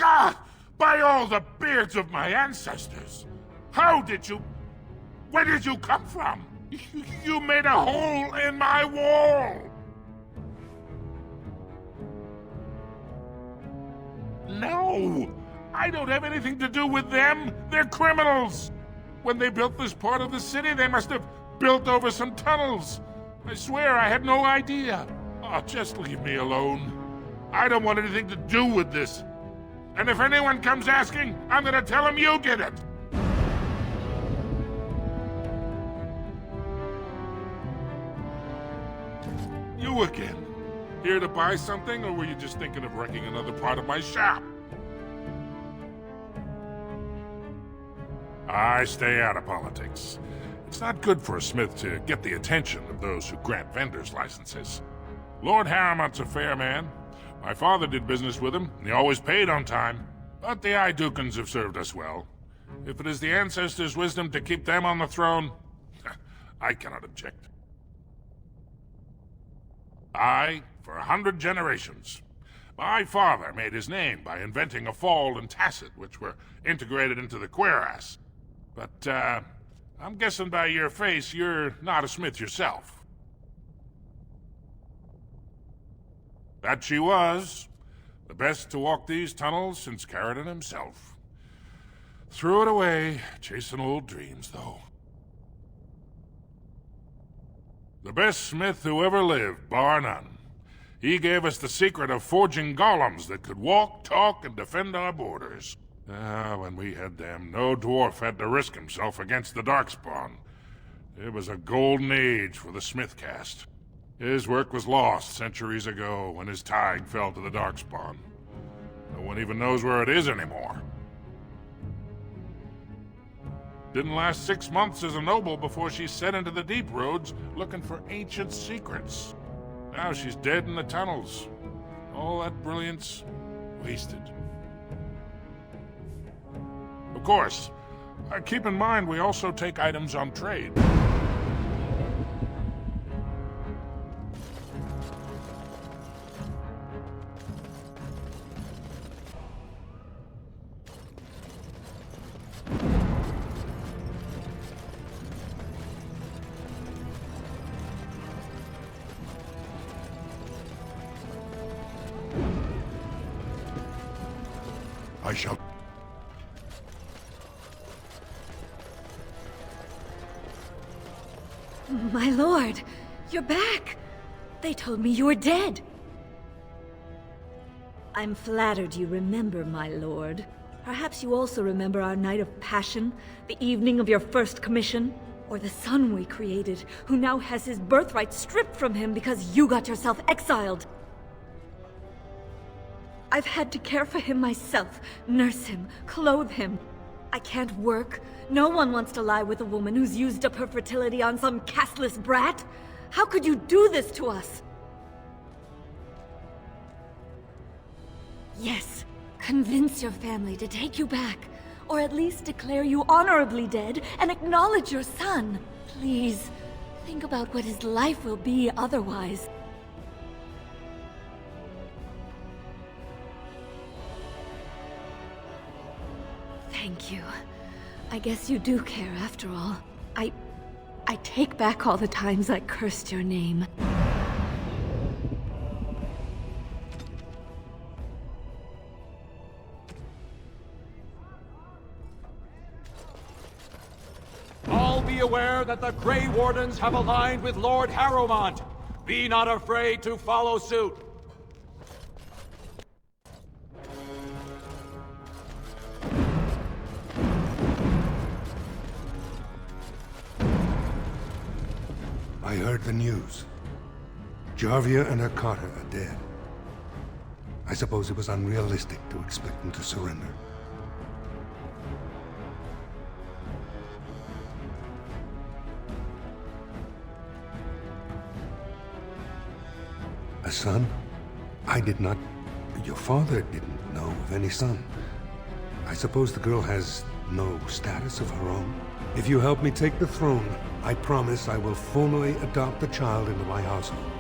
Ah! By all the beards of my ancestors! How did you... Where did you come from? You made a hole in my wall! No! I don't have anything to do with them! They're criminals! When they built this part of the city, they must have built over some tunnels. I swear I had no idea. Oh, just leave me alone. I don't want anything to do with this. And if anyone comes asking, I'm gonna tell them you did it! You again. Here to buy something, or were you just thinking of wrecking another part of my shop? I stay out of politics. It's not good for a smith to get the attention of those who grant vendors licenses. Lord Harriman's a fair man. My father did business with him, and he always paid on time. But the Idukans have served us well. If it is the ancestors' wisdom to keep them on the throne, I cannot object. For 100 generations. My father made his name by inventing a fall and tacit, which were integrated into the cuirass. But, I'm guessing by your face, you're not a smith yourself. That she was. The best to walk these tunnels since Carradine himself. Threw it away, chasing old dreams, though. The best smith who ever lived, bar none. He gave us the secret of forging golems that could walk, talk, and defend our borders. When we had them, no dwarf had to risk himself against the Darkspawn. It was a golden age for the smith caste. His work was lost centuries ago when his tide fell to the Darkspawn. No one even knows where it is anymore. Didn't last 6 months as a noble before she set into the deep roads looking for ancient secrets. Now she's dead in the tunnels. All that brilliance, wasted. Of course, keep in mind we also take items on trade. I shall... My lord, you're back. They told me you were dead. I'm flattered you remember, my lord. Perhaps you also remember our night of passion, the evening of your first commission, or the son we created, who now has his birthright stripped from him because you got yourself exiled. I've had to care for him myself, nurse him, clothe him. I can't work. No one wants to lie with a woman who's used up her fertility on some castless brat. How could you do this to us? Yes, convince your family to take you back, or at least declare you honorably dead and acknowledge your son. Please, think about what his life will be otherwise. Thank you. I guess you do care after all. I take back all the times I cursed your name. All be aware that the Grey Wardens have aligned with Lord Harrowmont. Be not afraid to follow suit. I heard the news. Jarvia and her Carter are dead. I suppose it was unrealistic to expect them to surrender. A son? I did not... Your father didn't know of any son. I suppose the girl has no status of her own? If you help me take the throne, I promise I will formally adopt the child into my household.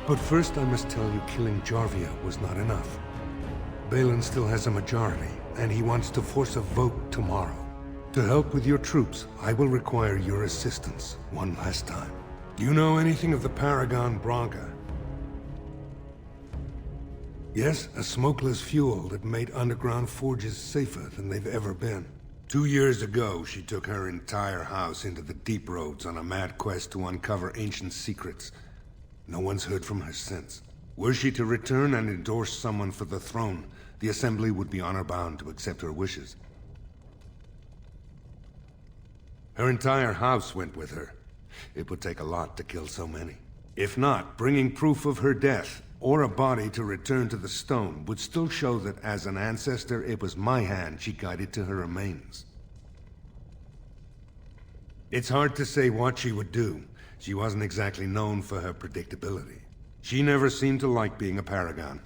But first I must tell you killing Jarvia was not enough. Balin still has a majority, and he wants to force a vote tomorrow. To help with your troops, I will require your assistance one last time. Do you know anything of the Paragon Branca? Yes, a smokeless fuel that made underground forges safer than they've ever been. 2 years ago, she took her entire house into the deep roads on a mad quest to uncover ancient secrets. No one's heard from her since. Were she to return and endorse someone for the throne, the Assembly would be honor-bound to accept her wishes. Her entire house went with her. It would take a lot to kill so many. If not, bringing proof of her death, or a body to return to the stone, would still show that as an ancestor, it was my hand she guided to her remains. It's hard to say what she would do. She wasn't exactly known for her predictability. She never seemed to like being a paragon.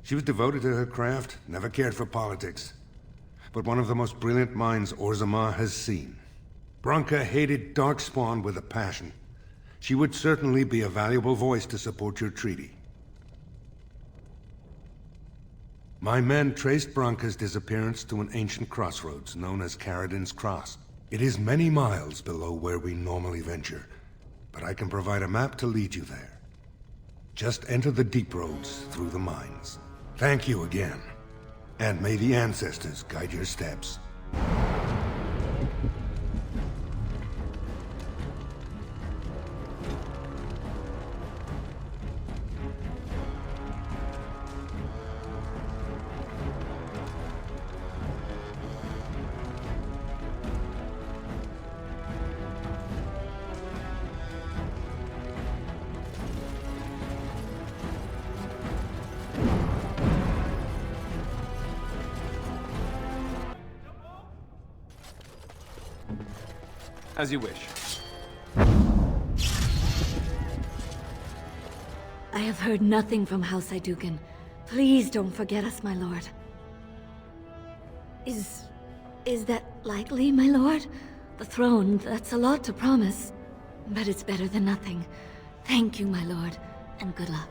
She was devoted to her craft, never cared for politics. But one of the most brilliant minds Orzammar has seen. Branca hated Darkspawn with a passion. She would certainly be a valuable voice to support your treaty. My men traced Branca's disappearance to an ancient crossroads known as Caradin's Cross. It is many miles below where we normally venture, but I can provide a map to lead you there. Just enter the deep roads through the mines. Thank you again, and may the ancestors guide your steps. As you wish. I have heard nothing from House Idugan. Please don't forget us, my lord. Is that likely, my lord? The throne, that's a lot to promise. But it's better than nothing. Thank you, my lord, and good luck.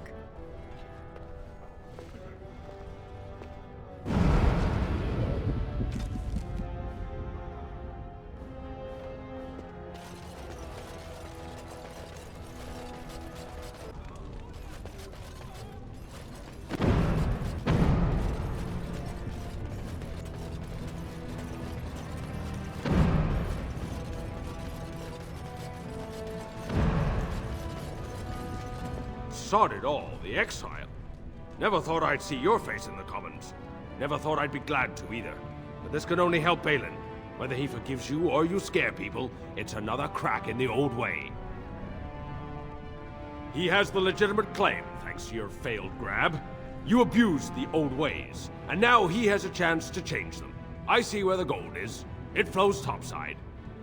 Sod it all, the exile. Never thought I'd see your face in the Commons. Never thought I'd be glad to either. But this can only help Balin. Whether he forgives you or you scare people, it's another crack in the old way. He has the legitimate claim, thanks to your failed grab. You abused the old ways, and now he has a chance to change them. I see where the gold is. It flows topside.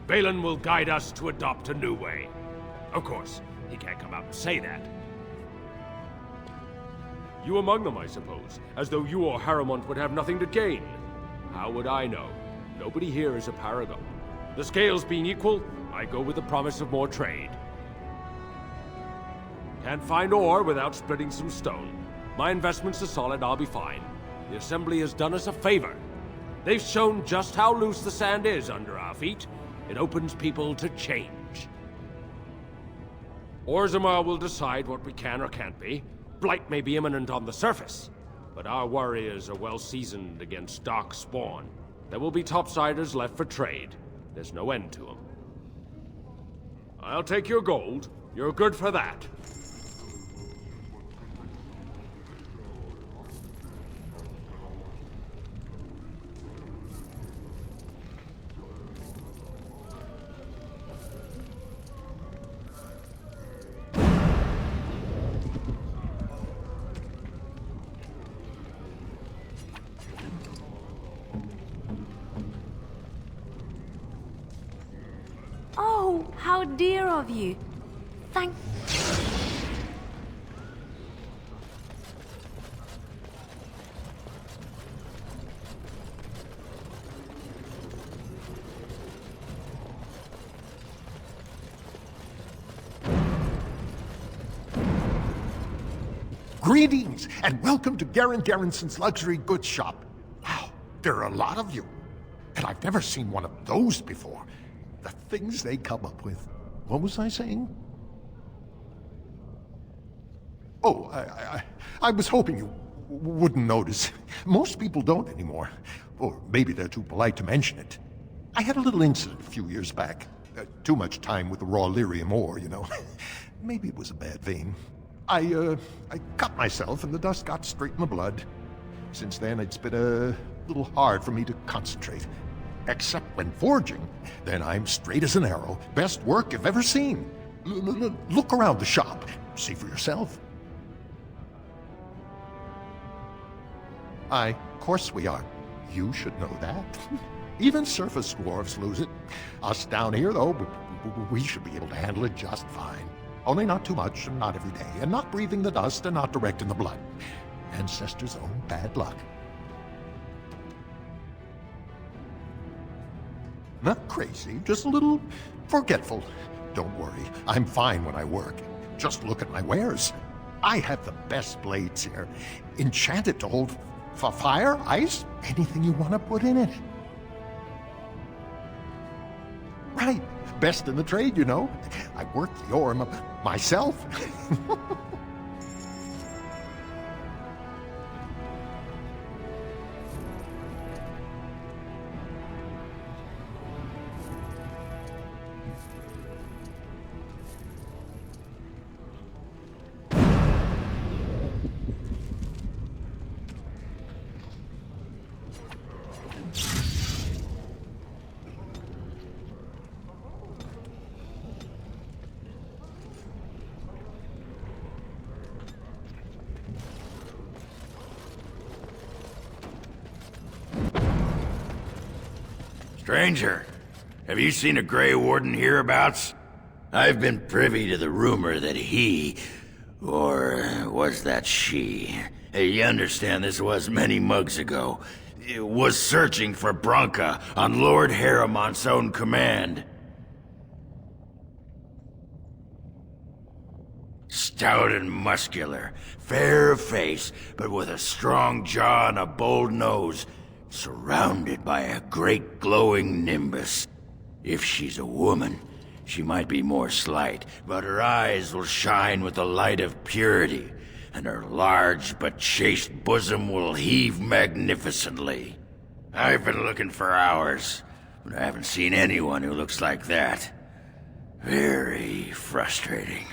Balin will guide us to adopt a new way. Of course, he can't come out and say that. You among them, I suppose, as though you or Harrowmont would have nothing to gain. How would I know? Nobody here is a paragon. The scales being equal, I go with the promise of more trade. Can't find ore without splitting some stone. My investments are solid, I'll be fine. The Assembly has done us a favor. They've shown just how loose the sand is under our feet. It opens people to change. Orzammar will decide what we can or can't be. Blight may be imminent on the surface, but our warriors are well seasoned against dark spawn. There will be topsiders left for trade. There's no end to them. I'll take your gold. You're good for that. Oh, how dear of you. Thank... Greetings, and welcome to Garen Garrison's Luxury Goods Shop. Wow, there are a lot of you. And I've never seen one of those before. The things they come up with. What was I saying? Oh, I was hoping you wouldn't notice. Most people don't anymore. Or maybe they're too polite to mention it. I had a little incident a few years back. Too much time with the raw lyrium ore, you know. Maybe it was a bad vein. I cut myself and the dust got straight in the blood. Since then, it's been a little hard for me to concentrate. Except when forging, then I'm straight as an arrow. Best work you've ever seen. Look around the shop. See for yourself. Aye, of course we are. You should know that. Even surface dwarves lose it. Us down here, though, we should be able to handle it just fine. Only not too much, and not every day, and not breathing the dust, and not direct in the blood. Ancestors' own bad luck. Not crazy, just a little forgetful. Don't worry, I'm fine when I work. Just look at my wares. I have the best blades here. Enchanted to hold fire, ice, anything you want to put in it. Right, best in the trade, you know. I work the ore myself. Stranger, have you seen a Grey Warden hereabouts? I've been privy to the rumor that he, or was that she? You understand this was many mugs ago, was searching for Branka on Lord Harriman's own command. Stout and muscular, fair of face, but with a strong jaw and a bold nose, surrounded by a great glowing nimbus. If she's a woman, she might be more slight, but her eyes will shine with the light of purity, and her large but chaste bosom will heave magnificently. I've been looking for hours, but I haven't seen anyone who looks like that. Very frustrating.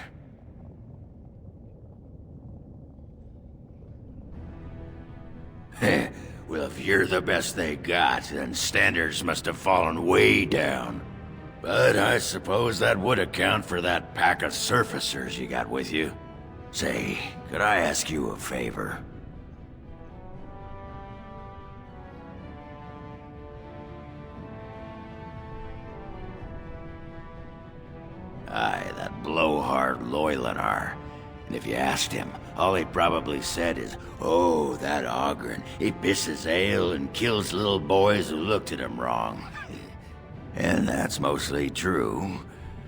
Well, if you're the best they got, then standards must have fallen way down. But I suppose that would account for that pack of surfacers you got with you. Say, could I ask you a favor? Aye, that blowhard Loylanar. And if you asked him, all he probably said is, "Oh, that Ogren, he pisses ale and kills little boys who looked at him wrong." And that's mostly true.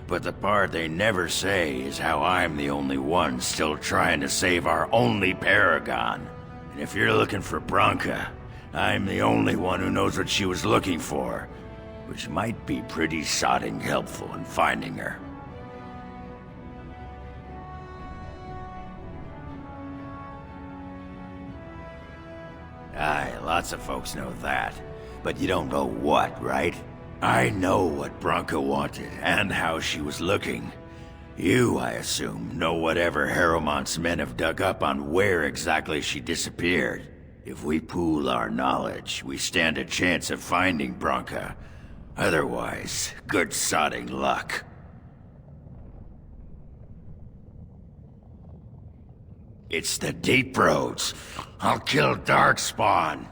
But the part they never say is how I'm the only one still trying to save our only paragon. And if you're looking for Branka, I'm the only one who knows what she was looking for, which might be pretty sodding helpful in finding her. Aye, lots of folks know that. But you don't know what, right? I know what Branka wanted, and how she was looking. You, I assume, know whatever Harrowmont's men have dug up on where exactly she disappeared. If we pool our knowledge, we stand a chance of finding Branka. Otherwise, good sodding luck. It's the deep roads. I'll kill Darkspawn.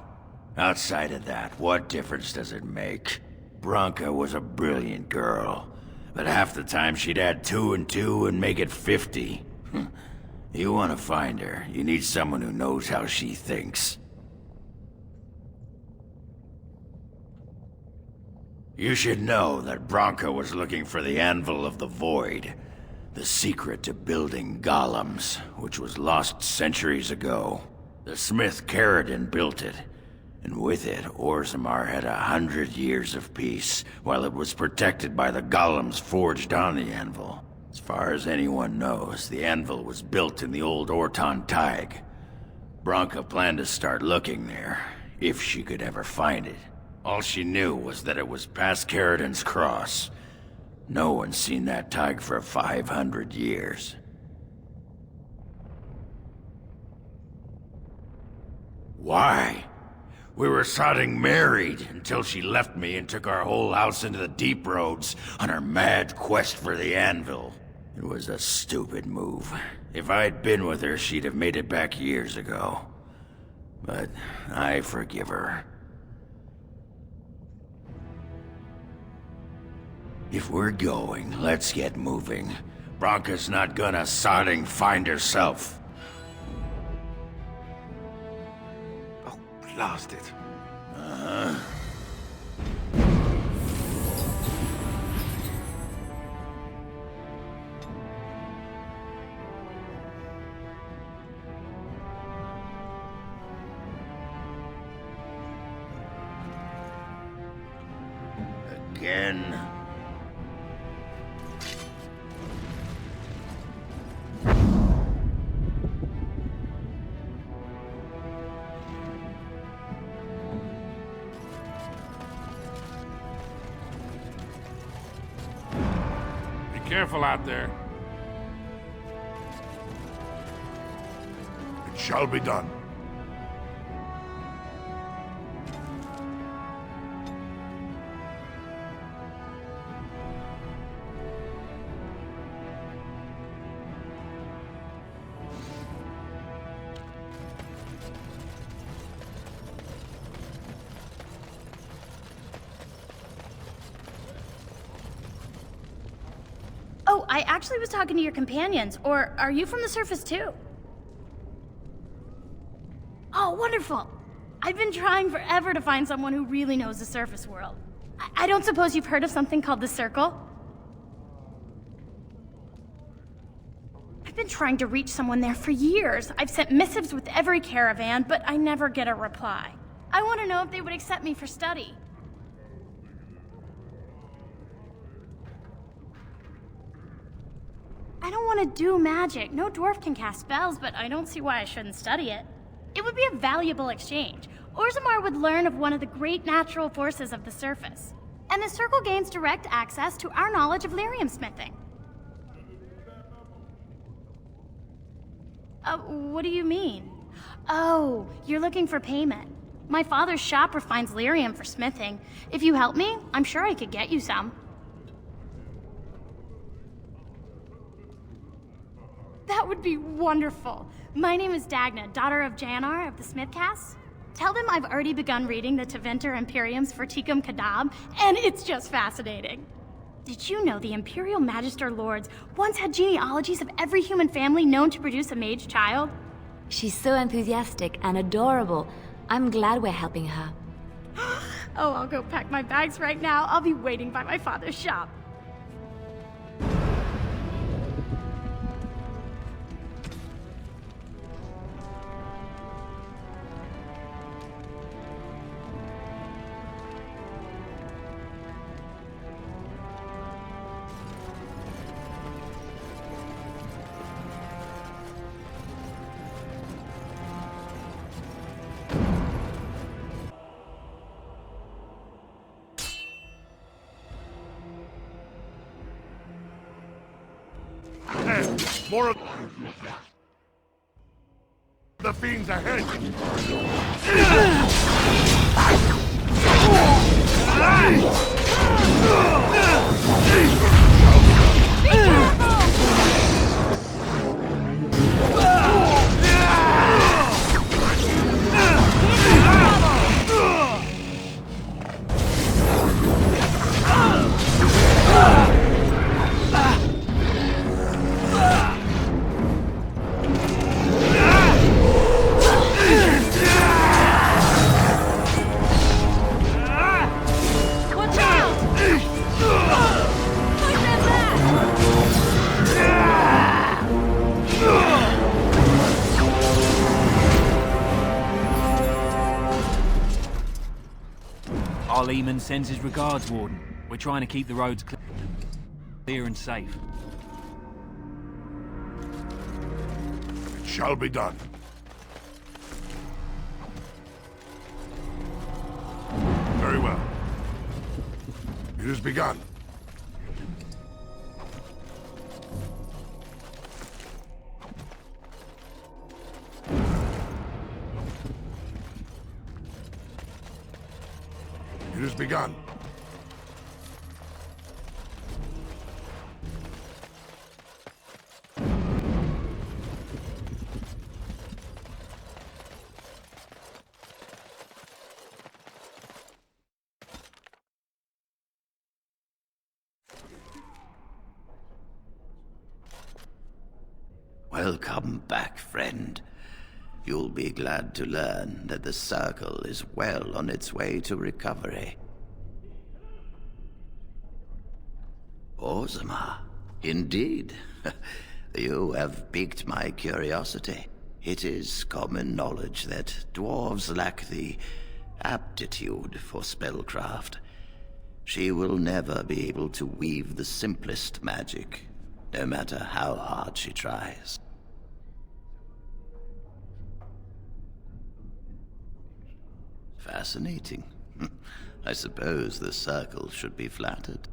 Outside of that, what difference does it make? Branka was a brilliant girl, but half the time she'd add 2 and 2 and make it 50. You want to find her, you need someone who knows how she thinks. You should know that Branka was looking for the Anvil of the Void. The secret to building golems, which was lost centuries ago. The smith Caradon built it, and with it, Orzammar had 100 years of peace, while it was protected by the golems forged on the anvil. As far as anyone knows, the anvil was built in the old Orton Tig. Branka planned to start looking there, if she could ever find it. All she knew was that it was past Caradon's cross. No one's seen that Tig for 500 years. Why? We were sodding married until she left me and took our whole house into the deep roads on her mad quest for the anvil. It was a stupid move. If I'd been with her, she'd have made it back years ago. But I forgive her. If we're going, let's get moving. Branka's not gonna sodding find herself. Oh, blast it. Again. Careful out there. It shall be done. Oh, I actually was talking to your companions, or are you from the surface too? Oh, wonderful! I've been trying forever to find someone who really knows the surface world. I don't suppose you've heard of something called the Circle? I've been trying to reach someone there for years. I've sent missives with every caravan, but I never get a reply. I want to know if they would accept me for study. I don't want to do magic. No dwarf can cast spells, but I don't see why I shouldn't study it. It would be a valuable exchange. Orzammar would learn of one of the great natural forces of the surface. And the Circle gains direct access to our knowledge of lyrium smithing. What do you mean? Oh, you're looking for payment. My father's shop refines lyrium for smithing. If you help me, I'm sure I could get you some. That would be wonderful. My name is Dagna, daughter of Jannar of the Smithcast. Tell them I've already begun reading the Tevinter Imperium's Ferticum Kadab, and it's just fascinating. Did you know the Imperial Magister Lords once had genealogies of every human family known to produce a mage child? She's so enthusiastic and adorable. I'm glad we're helping her. Oh, I'll go pack my bags right now. I'll be waiting by my father's shop. More of the fiends ahead. Arleman sends his regards, Warden. We're trying to keep the roads clear and safe. It shall be done. Very well. It has begun. It has begun. Welcome back, friend. You'll be glad to learn that the Circle is well on its way to recovery. Orzammar, indeed. You have piqued my curiosity. It is common knowledge that dwarves lack the aptitude for spellcraft. She will never be able to weave the simplest magic, no matter how hard she tries. Fascinating. I suppose the Circle should be flattered.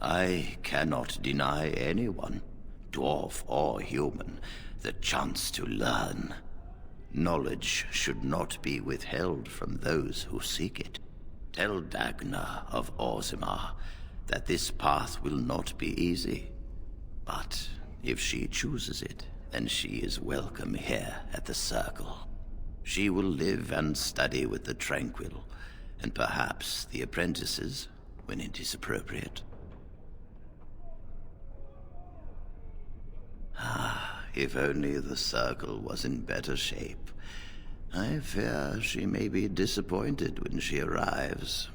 I cannot deny anyone, dwarf or human, the chance to learn. Knowledge should not be withheld from those who seek it. Tell Dagna of Orzammar that this path will not be easy. But if she chooses it, then she is welcome here at the Circle. She will live and study with the Tranquil, and perhaps the apprentices, when it is appropriate. If only the Circle was in better shape. I fear she may be disappointed when she arrives.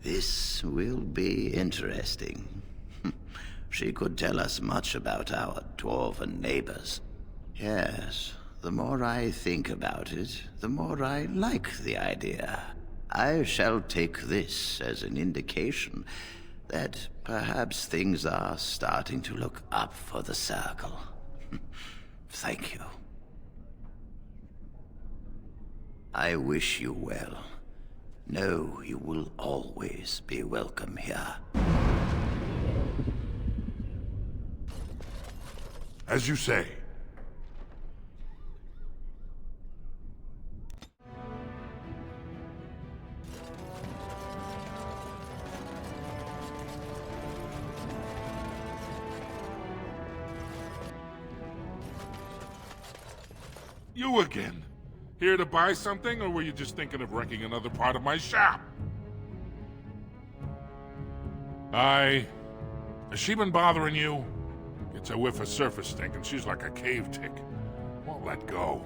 This will be interesting. She could tell us much about our dwarven neighbors. Yes, the more I think about it, the more I like the idea. I shall take this as an indication that perhaps things are starting to look up for the Circle. Thank you. I wish you well. Know you will always be welcome here. As you say. You again. Here to buy something, or were you just thinking of wrecking another part of my shop? Has she been bothering you? Gets a whiff of surface stink, and she's like a cave tick. Won't let go.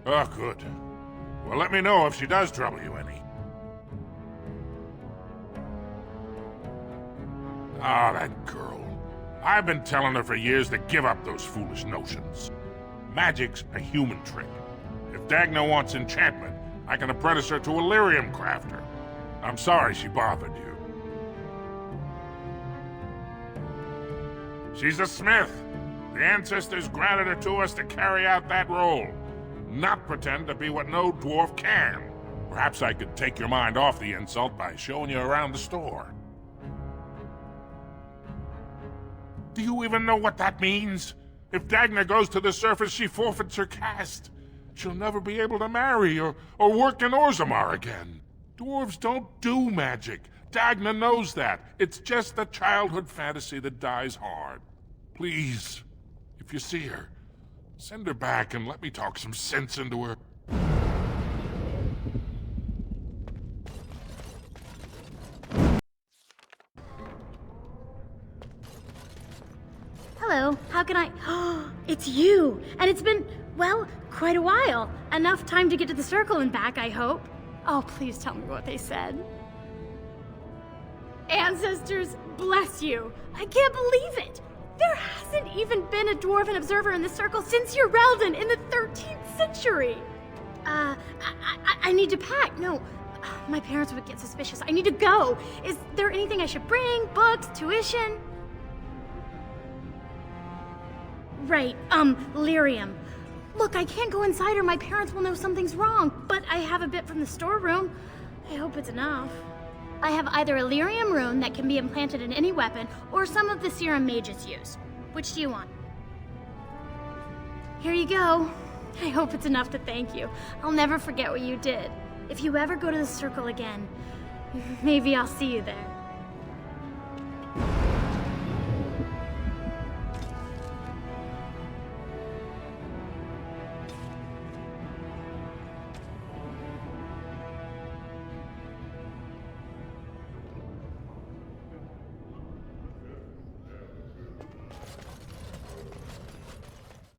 Oh, good. Well, let me know if she does trouble you any. Ah, that girl. I've been telling her for years to give up those foolish notions. Magic's a human trick. If Dagna wants enchantment, I can apprentice her to a lyrium crafter. I'm sorry she bothered you. She's a smith. The ancestors granted her to us to carry out that role. Not pretend to be what no dwarf can. Perhaps I could take your mind off the insult by showing you around the store. Do you even know what that means? If Dagna goes to the surface, she forfeits her caste. She'll never be able to marry or work in Orzammar again. Dwarves don't do magic. Dagna knows that. It's just a childhood fantasy that dies hard. Please, if you see her, send her back and let me talk some sense into her. Hello, how can I... It's you! And it's been, well, quite a while. Enough time to get to the Circle and back, I hope. Oh, please tell me what they said. Ancestors, bless you. I can't believe it. There hasn't even been a dwarven observer in the circle since Urelden in the 13th century. I need to pack. No, my parents would get suspicious. I need to go. Is there anything I should bring? Books, tuition? Right, lyrium. Look, I can't go inside or my parents will know something's wrong, but I have a bit from the storeroom. I hope it's enough. I have either a lyrium rune that can be implanted in any weapon, or some of the serum mages use. Which do you want? Here you go. I hope it's enough to thank you. I'll never forget what you did. If you ever go to the circle again, maybe I'll see you there.